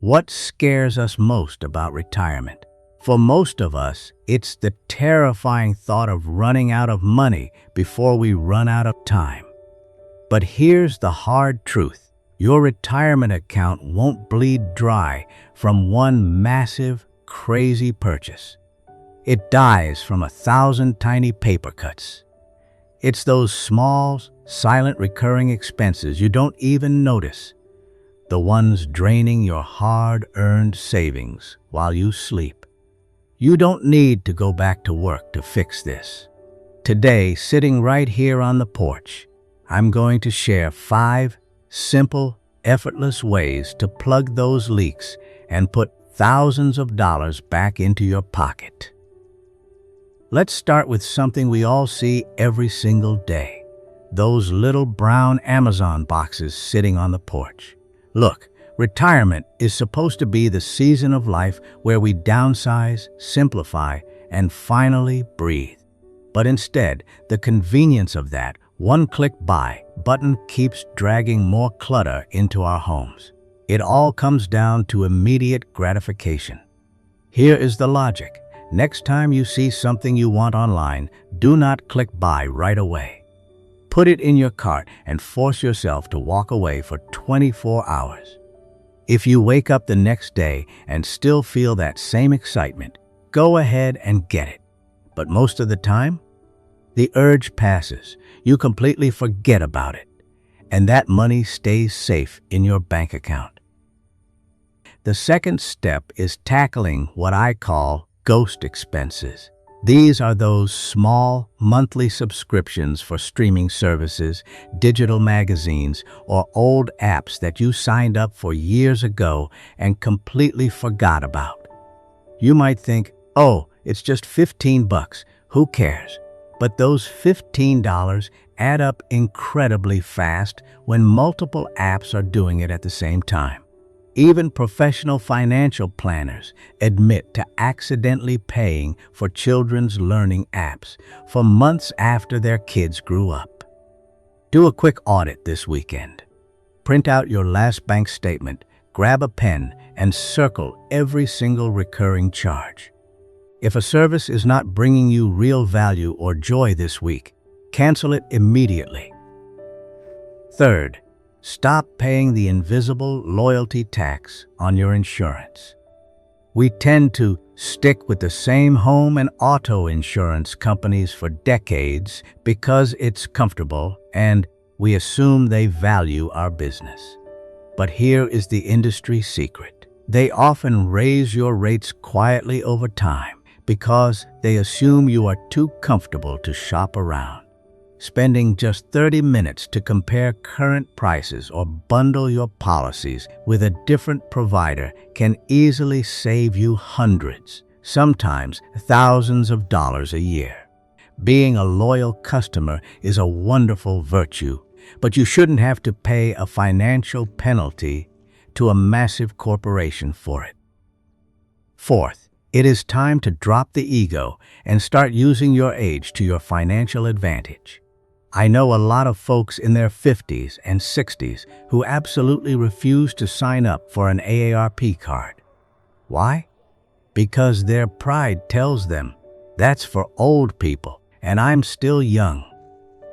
What scares us most about retirement? For most of us, it's the terrifying thought of running out of money before we run out of time. But here's the hard truth. Your retirement account won't bleed dry from one massive, crazy purchase. It dies from 1,000 tiny paper cuts. It's those small, silent recurring expenses you don't even notice. The ones draining your hard-earned savings while you sleep. You don't need to go back to work to fix this. Today, sitting right here on the porch, I'm going to share 5 simple, effortless ways to plug those leaks and put thousands of dollars back into your pocket. Let's start with something we all see every single day. Those little brown Amazon boxes sitting on the porch. Look, retirement is supposed to be the season of life where we downsize, simplify, and finally breathe. But instead, the convenience of that one-click buy button keeps dragging more clutter into our homes. It all comes down to immediate gratification. Here is the logic. Next time you see something you want online, do not click buy right away. Put it in your cart and force yourself to walk away for 24 hours. If you wake up the next day and still feel that same excitement, go ahead and get it. But most of the time, the urge passes. You completely forget about it, and that money stays safe in your bank account. The second step is tackling what I call ghost expenses. These are those small monthly subscriptions for streaming services, digital magazines, or old apps that you signed up for years ago and completely forgot about. You might think, oh, it's just $15, who cares? But those $15 add up incredibly fast when multiple apps are doing it at the same time. Even professional financial planners admit to accidentally paying for children's learning apps for months after their kids grew up. Do a quick audit this weekend. Print out your last bank statement, grab a pen, and circle every single recurring charge. If a service is not bringing you real value or joy this week, cancel it immediately. Third, stop paying the invisible loyalty tax on your insurance. We tend to stick with the same home and auto insurance companies for decades because it's comfortable and we assume they value our business. But here is the industry secret. They often raise your rates quietly over time because they assume you are too comfortable to shop around. Spending just 30 minutes to compare current prices or bundle your policies with a different provider can easily save you hundreds, sometimes thousands of dollars a year. Being a loyal customer is a wonderful virtue, but you shouldn't have to pay a financial penalty to a massive corporation for it. Fourth, it is time to drop the ego and start using your age to your financial advantage. I know a lot of folks in their 50s and 60s who absolutely refuse to sign up for an AARP card. Why? Because their pride tells them that's for old people and I'm still young.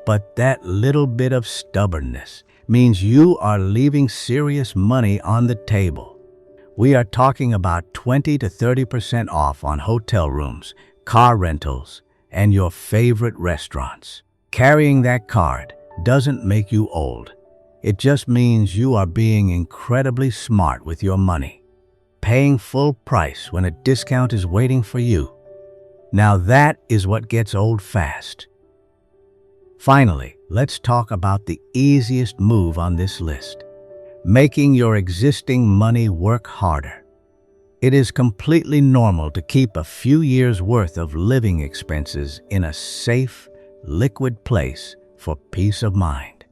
But that little bit of stubbornness means you are leaving serious money on the table. We are talking about 20 to 30% off on hotel rooms, car rentals, and your favorite restaurants. Carrying that card doesn't make you old. It just means you are being incredibly smart with your money, paying full price when a discount is waiting for you. Now that is what gets old fast. Finally, let's talk about the easiest move on this list: making your existing money work harder. It is completely normal to keep a few years' worth of living expenses in a safe, liquid place for peace of mind.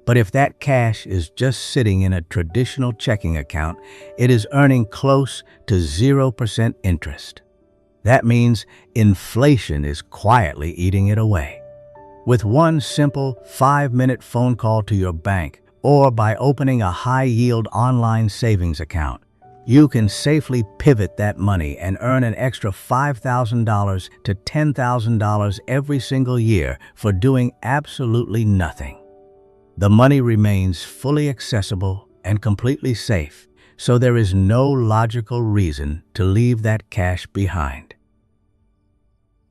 But if that cash is just sitting in a traditional checking account, it is earning close to 0% interest. That means inflation is quietly eating it away. With one simple 5-minute phone call to your bank or by opening a high-yield online savings account, you can safely pivot that money and earn an extra $5,000 to $10,000 every single year for doing absolutely nothing. The money remains fully accessible and completely safe, so there is no logical reason to leave that cash behind.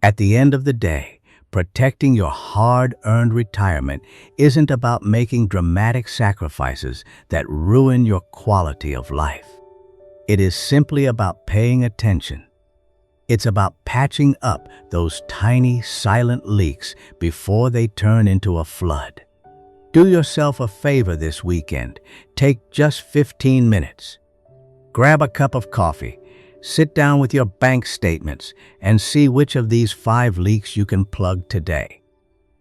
At the end of the day, protecting your hard-earned retirement isn't about making dramatic sacrifices that ruin your quality of life. It is simply about paying attention. It's about patching up those tiny, silent leaks before they turn into a flood. Do yourself a favor this weekend. Take just 15 minutes. Grab a cup of coffee, sit down with your bank statements, and see which of these 5 leaks you can plug today.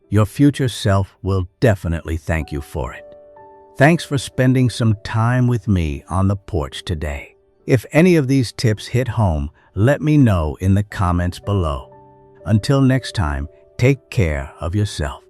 Your future self will definitely thank you for it. Thanks for spending some time with me on the porch today. If any of these tips hit home, let me know in the comments below. Until next time, take care of yourself.